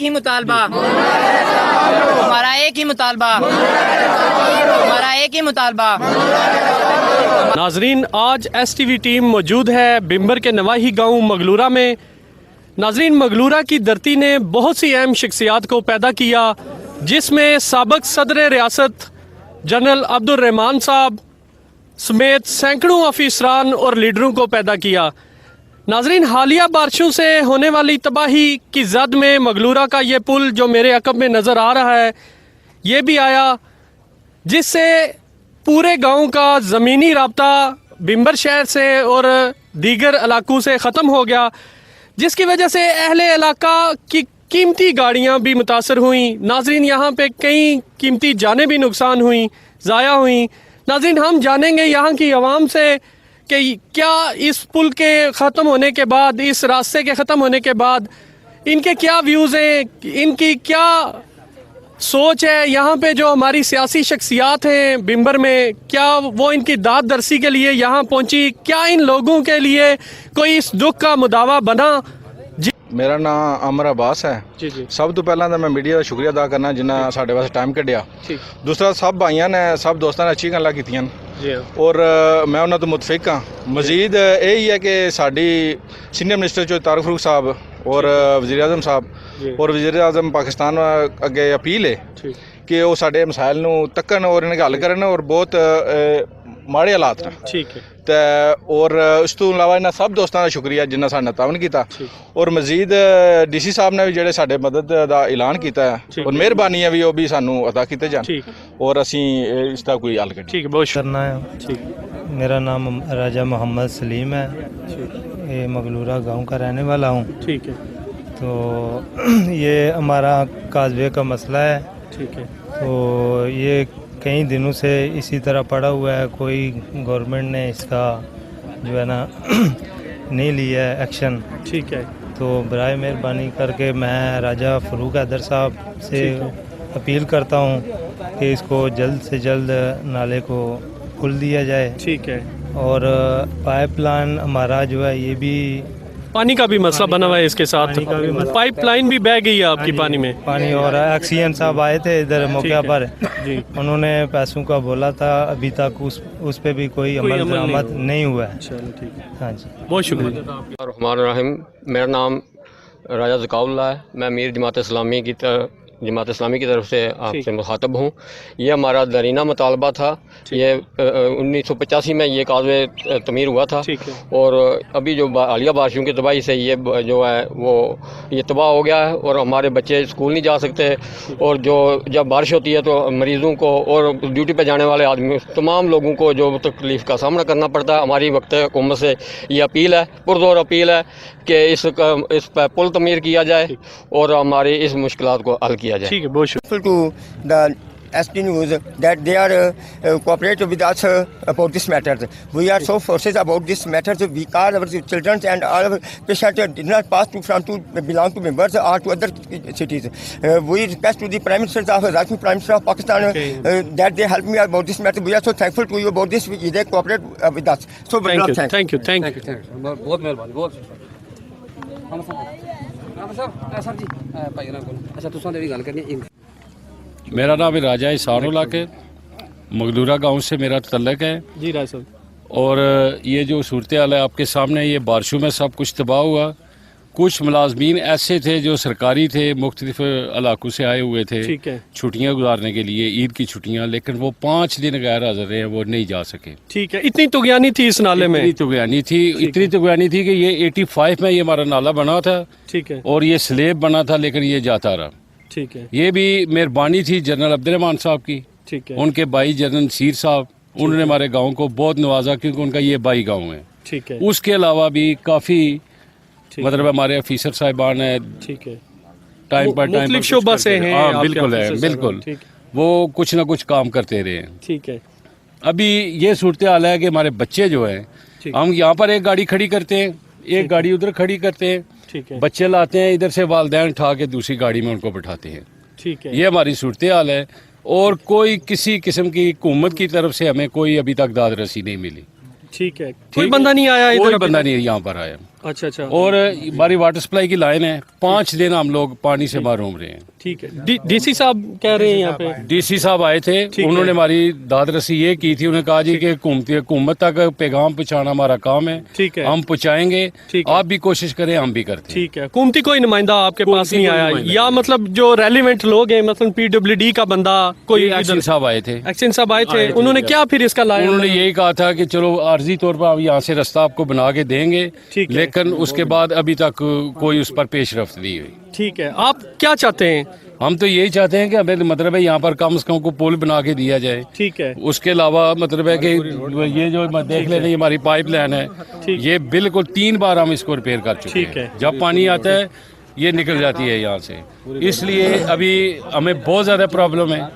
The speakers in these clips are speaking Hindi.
ही मुतालबा, हमारा एक ही मुतालबा, हमारा एक ही मुतालबा। नाजरीन, आज STV टीम मौजूद है बिम्बर के नवाही गांव मगलूरा में। नाजरीन, मगलूरा की धरती ने बहुत सी अहम शख्सियात को पैदा किया, जिसमें साबिक सदर रियासत जनरल अब्दुल रहमान साहब समेत सैकड़ों अफसरान और लीडरों को पैदा किया। नाजरीन, हालिया बारिशों से होने वाली तबाही की जद में मगलूरा का ये पुल जो मेरे अकब में नज़र आ रहा है, ये भी आया, जिससे पूरे गांव का ज़मीनी राब्ता बिम्बर शहर से और दीगर इलाकों से ख़त्म हो गया, जिसकी वजह से अहले इलाका की कीमती गाड़ियां भी मुतासर हुई। नाजरीन, यहाँ पे कई कीमती जानें भी नुकसान हुई, ज़ाया हुई। नाजरीन, हम जानेंगे यहाँ की आवाम से कि क्या इस पुल के ख़त्म होने के बाद, इस रास्ते के ख़त्म होने के बाद इनके क्या व्यूज़ हैं, इनकी क्या सोच है। यहाँ पे जो हमारी सियासी शख्सियात हैं बिम्बर में, क्या वो इनकी दाद दरसी के लिए यहाँ पहुँची, क्या इन लोगों के लिए कोई इस दुख का मुदावा बना। मेरा नाम अमर अब्बास है जी जी। सब तो पहला तो मैं मीडिया का शुक्रिया अदा करना जिन्हें साढ़े वास्ते टाइम कढ़िया। दूसरा, सब भाइयों ने, सब दोस्तों ने अच्छी गल्लां कीतियां और मैं उन्होंने तो मुतफिक हाँ। मजीद यही है कि साड़ी सीनियर मिनिस्टर जो तारिक फरूक साहब और वज़ीर आज़म साहब और वज़ीर आज़म पाकिस्तान अगे अपील है कि वो साढ़े मसाइल नूं तक्कन और इन्हें हल करन और बहुत माड़े हालात ने। ठीक है। और उस तो इलावा इन्होंने सब दोस्तों का शुक्रिया जिन्हें साढ़े तावन किया और मजीद DC साहब ने भी जोड़े साढ़े मदद का ऐलान किया है और मेहरबानी भी वो भी सानू अदा किए जान और असी इसका कोई हल करें। ठीक है, बहुत करना है। ठीक। मेरा नाम राजा मोहम्मद सलीम है, ये मगलूरा गांव का रहने वाला हूँ। ठीक है। तो ये हमारा काजवे का मसला है। ठीक है। तो ये कई दिनों से इसी तरह पड़ा हुआ है, कोई गवर्नमेंट ने इसका जो है ना नहीं लिया है एक्शन। ठीक है। तो बराए मेहरबानी करके मैं राजा फ़रूक हैदर साहब से अपील करता हूँ कि इसको जल्द से जल्द नाले को खोल दिया जाए। ठीक है। और पाइपलाइन हमारा जो है ये भी पानी का भी मसला बना हुआ है, इसके साथ पाइपलाइन भी बह गई है आपकी पानी में। पानी और एक्सीएन साहब आए थे इधर मौके पर जी, उन्होंने पैसों का बोला था, अभी तक उस पे भी कोई अमल दरामद नहीं हुआ है। चलो ठीक है। हाँ जी, बहुत शुक्रिया। रहमान रहीम, मेरा नाम राजा ज़काउल्लाह है, मैं अमीर जमात इस्लामी की तरफ से आपसे मुखातब हूँ। ये हमारा दरीना मुतालबा था। ये 1985 में ये काज़वे तमीर हुआ था और अभी जो हालिया बारिशों की तबाही से ये जो है वो ये तबाह हो गया है और हमारे बच्चे स्कूल नहीं जा सकते और जो जब बारिश होती है तो मरीज़ों को और ड्यूटी पे जाने वाले आदमी तमाम लोगों को जो तकलीफ़ का सामना करना पड़ता है। हमारी वक्त हुकूमत से ये अपील है, पुरज़ोर अपील है कि इस पर पुल तमीर किया जाए और हमारी इस मुश्किलात को हल किया जाए। ठीक है, बहुत शुक्रिया। To the ST News that they are cooperate with us about this matter. We are so forces about this matter. We call our children and all our patients did not pass to belong to members or to other cities. We request to the Prime Minister of Prime Minister of Pakistan that they help me about this matter. We are so thankful to you about this. They cooperate with us. So thank you. बहुत मेहरबानी, बहुत सर जी भाई ना बोलो। अच्छा तुसां दी गल करनी है। मेरा नाम राजा इसानुल्लाह के मगलूरा गांव से मेरा तल्लक है जी राजा साहब। और ये जो सूरत हाल है आपके सामने, ये बारिशों में सब कुछ तबाह हुआ। कुछ मुलाजमीन ऐसे थे जो सरकारी थे, मुख्तलिफ इलाकों से आए हुए थे छुट्टियां गुजारने के लिए, ईद की छुट्टियां, लेकिन वो 5 दिन गैर हाजिर रहे, वो नहीं जा सके। ठीक है। इतनी तुगयानी थी इस नाले में, इतनी तुगयानी थी कि ये 85 में ये हमारा नाला बना था। ठीक है। और ये स्लेब बना था, लेकिन ये जाता रहा। ठीक है। ये भी मेहरबानी थी जनरल अब्दुल रहमान साहब की। ठीक है। उनके भाई जनरल नसीर साहब, उन्होंने हमारे गाँव को बहुत नवाजा क्योंकि उनका ये भाई गाँव है। ठीक है। उसके अलावा भी काफ़ी मतलब हमारे ऑफिसर साहिबान है। ठीक है। टाइम पर टाइम शोबा से हैं। हाँ बिल्कुल है, बिल्कुल वो कुछ ना कुछ काम करते रहे हैं। ठीक है। अभी ये सूरत हाल है कि हमारे बच्चे जो हैं, हम यहाँ पर एक गाड़ी खड़ी करते हैं, एक गाड़ी उधर खड़ी करते हैं। ठीक है। बच्चे लाते हैं, इधर से वालिदैन उठा के दूसरी गाड़ी में उनको बिठाते हैं। ठीक है। ये हमारी सूरत हाल है और कोई किसी किस्म की हुकूमत की तरफ से हमें कोई अभी तक दाद रसी नहीं मिली। ठीक है। कोई बंदा नहीं आया, इधर बंदा नहीं यहाँ पर आया। अच्छा अच्छा। और हमारी वाटर सप्लाई की लाइन है, 5 दिन हम लोग पानी से महरूम रहे हैं। ठीक है। डीसी साहब कह रहे हैं यहाँ पे, डीसी साहब आए थे, उन्होंने हमारी दाद रसी ये की थी, उन्होंने कहा जी कि हुकूमत तक पैगाम पहुँचाना हमारा काम है, ठीक है, हम पहुँचाएंगे, आप भी कोशिश करें, हम भी करते हैं। ठीक है। हुकूमती कोई नुमाइंदा आपके पास नहीं आया, या मतलब जो रेलिवेंट लोग हैं, मतलब PWD का बंदा कोई? एक्शन साहब आए थे, एक्शन साहब आए थे, उन्होंने क्या फिर इसका लाया? उन्होंने यही कहा था कि चलो आर्जी तौर पर आप यहाँ से रास्ता आपको बना के देंगे, लेकिन उसके बाद अभी तक कोई उस पर पेशरफ्त नहीं हुई। ठीक है। आप क्या चाहते हैं? हम तो यही चाहते हैं कि हमें मतलब है यहाँ पर कम से कम को पुल बना के दिया जाए। ठीक है। उसके अलावा मतलब है कि ये जो देख ले रही हमारी पाइप लाइन है, ये बिल्कुल 3 बार हम इसको रिपेयर कर चुके हैं। जब पानी आता है ये निकल जाती है यहाँ से, इसलिए अभी हमें बहुत ज़्यादा प्रॉब्लम है।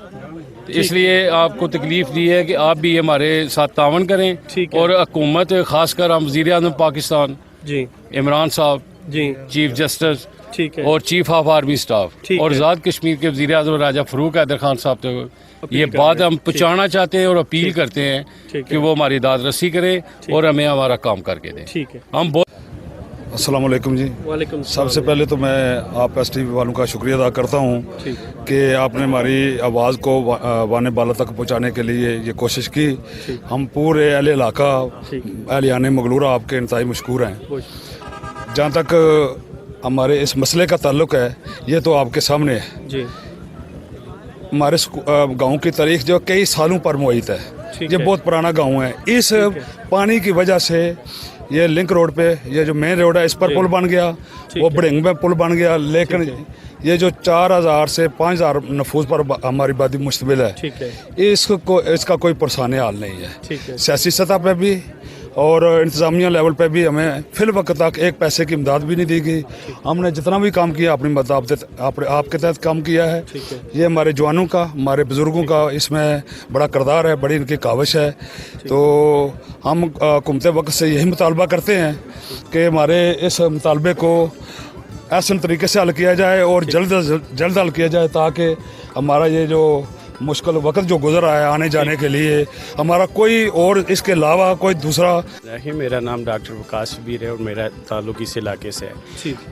इसलिए आपको तकलीफ दी है कि आप भी हमारे साथ तावन करें, और हुकूमत खासकर हम वज़ीर-ए-आज़म पाकिस्तान जी इमरान साहब जी, चीफ जस्टिस, ठीक है, और चीफ ऑफ आर्मी स्टाफ, और आज़ाद कश्मीर के वज़ीर आज़म राजा फरूक हैदर खान साहब तक ये बात हम पहुँचाना चाहते हैं और अपील करते हैं कि वो हमारी दाद रसी करें और हमें हमारा काम करके दें। ठीक है। हम बहुत अस्सलाम वालेकुम जी। वालेकुम। सबसे पहले तो मैं आप STV वालों का शुक्रिया अदा करता हूँ कि आपने हमारी आवाज़ को वाने बाला तक पहुँचाने के लिए ये कोशिश की। हम पूरे अहले इलाका अहलियाने मगलूरा आपके इंतहाई मशकूर हैं। जहाँ तक हमारे इस मसले का ताल्लुक है, ये तो आपके सामने है जी। हमारे गांव की तारीख जो कई सालों पर मुहित है, ये बहुत पुराना गांव है। इस पानी की वजह से ये लिंक रोड पे, ये जो मेन रोड है, इस पर पुल बन गया, वो बड़िंग में पुल बन गया, लेकिन ये जो 4000 से 5000 नफूस पर हमारी आबादी मुश्तमिल है, इसका कोई पुरसाने हाल नहीं है। सियासी सतह पे भी और इंतज़ामिया लेवल पे भी हमें फिल वक्त तक एक पैसे की इमदाद भी नहीं दी गई। हमने जितना भी काम किया अपनी आपके तहत काम किया है। ये हमारे जवानों का, हमारे बुज़ुर्गों का इसमें बड़ा किरदार है, बड़ी इनकी काविश है। तो हम हुकूमत वक्त से यही मुतालबा करते हैं कि हमारे इस मुतालबे को ऐसे तरीके से हल किया जाए और जल्द हल किया जाए, ताकि हमारा ये जो मुश्किल वक्त जो गुजर रहा है आने जाने के लिए, हमारा कोई और इसके अलावा कोई दूसरा। मेरा नाम डॉक्टर वकास शबीर है और मेरा ताल्लुक इस इलाके से है।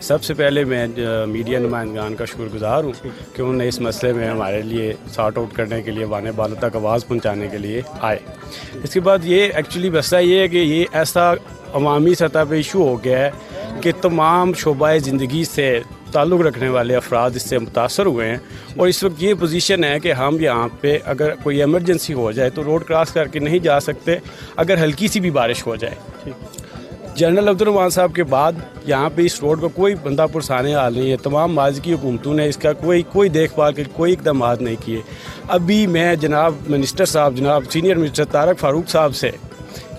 सबसे पहले मैं मीडिया नुमाइंदगान का शुक्रगुजार हूँ कि उन्होंने इस मसले में हमारे लिए सॉर्ट आउट करने के लिए, वाने बालों तक आवाज़ पहुँचाने के लिए आए। इसके बाद ये एक्चुअली मसला ये है कि ये ऐसा अवामी सतह पर इशू हो गया है कि तमाम शोबाए ज़िंदगी से ताल्लुक़ रखने वाले अफराद इससे मुतासर हुए हैं, और इस वक्त ये पोजीशन है कि हम यहाँ पे अगर कोई एमरजेंसी हो जाए तो रोड क्रॉस करके नहीं जा सकते अगर हल्की सी भी बारिश हो जाए। जनरल अब्दुर्रहमान साहब के बाद यहाँ पे इस रोड को कोई बंदा पुरसाने हाल नहीं है। तमाम माजी की हुकूमतों ने इसका कोई देखभाल के कोई इकदाम नहीं किए। अभी मैं जनाब मिनिस्टर साहब, जनाब सीनियर मिनिस्टर तारक फारूक साहब से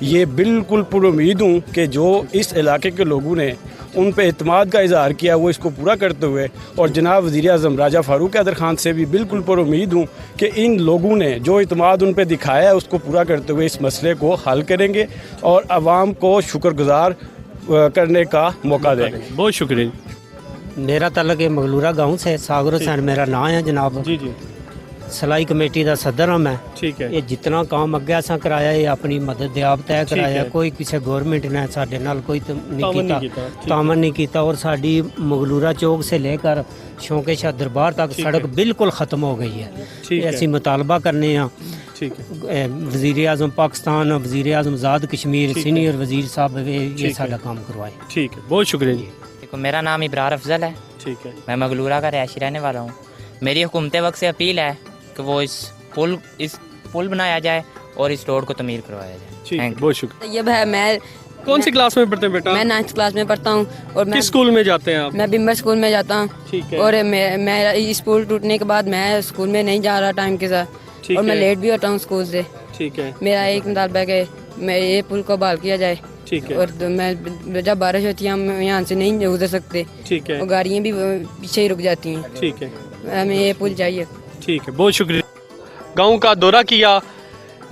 ये बिल्कुल पुरुमीद हूँ कि जो इस इलाके के लोगों ने उन पे इत्मीद का इजहार किया वो इसको पूरा करते हुए, और जनाब वज़ीर-ए-आज़म राजा फ़ारूक हैदर खान से भी बिल्कुल पुरुमीद हूँ कि इन लोगों ने जो इत्मीद उन पे दिखाया है उसको पूरा करते हुए इस मसले को हल करेंगे और आवाम को शुक्रगुजार करने का मौका देंगे। बहुत शुक्रिया। मेरा ताल्लुक मगलूरा गाँव से, सागर हुसैन मेरा नाम है जनाब जी। सलाई कमेटी का सदर हूँ मैं। ठीक है। ये जितना काम अगे असा कराया ये अपनी मदद दे आप तय कराया, कोई किसी गवर्नमेंट ने साडे नाल कोई तामन नहीं किया। और साडी मगलूरा चौक से लेकर शौके शाह दरबार तक सड़क बिल्कुल ख़त्म हो गई है। ऐसी मुतालबा करने वज़ीर-ए-आज़म पाकिस्तान, वज़ीर-ए-आज़म आज़ाद कश्मीर, सीनियर वज़ीर साहब ये सारा काम करवाए। ठीक है, बहुत शुक्रिया जी। देखो, मेरा नाम इब्रार अफजल है। ठीक है। मैं मगलूरा का रहायशी रहने वाला हूँ। मेरी हुकूमत वक्त से अपील है कि वो इस पुल बनाया जाए और इस रोड को तमीर करवाया जाए। बहुत शुक्रिया। ये है, मैं कौन सी क्लास में पढ़ते हैं बेटा? मैं 9th क्लास में पढ़ता हूँ। और किस स्कूल में जाते हैं आप? मैं बिम्बर स्कूल में जाता हूँ। ठीक है। और मैं स्कूल टूटने के बाद मैं स्कूल में नहीं जा रहा टाइम के साथ, और मैं लेट भी होता हूँ स्कूल से। ठीक है। मेरा एक मुतालबा है कि मैं ये पुल को बहाल किया जाए। ठीक है। और मैं जब बारिश होती है हम यहाँ से नहीं गुजर सकते। ठीक है। और गाड़ियाँ भी पीछे ही रुक जाती हैं। ठीक है। हमें ये पुल चाहिए। ठीक है, बहुत शुक्रिया। गांव का दौरा किया।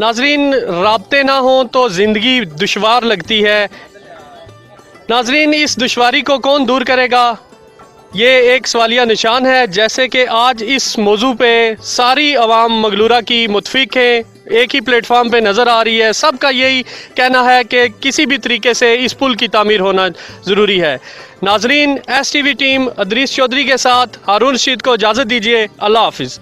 नाजरीन, राब्ते ना हो तो ज़िंदगी दुश्वार लगती है। नाजरीन, इस दुश्वारी को कौन दूर करेगा, ये एक सवालिया निशान है। जैसे कि आज इस मौजू पे सारी अवाम मगलूरा की मुतफिक है, एक ही प्लेटफॉर्म पे नज़र आ रही है। सबका यही कहना है कि किसी भी तरीके से इस पुल की तामीर होना ज़रूरी है। नाजरीन, STV टीम अदरीस चौधरी के साथ हारून रशीद को इजाज़त दीजिए। अल्लाह हाफिज़।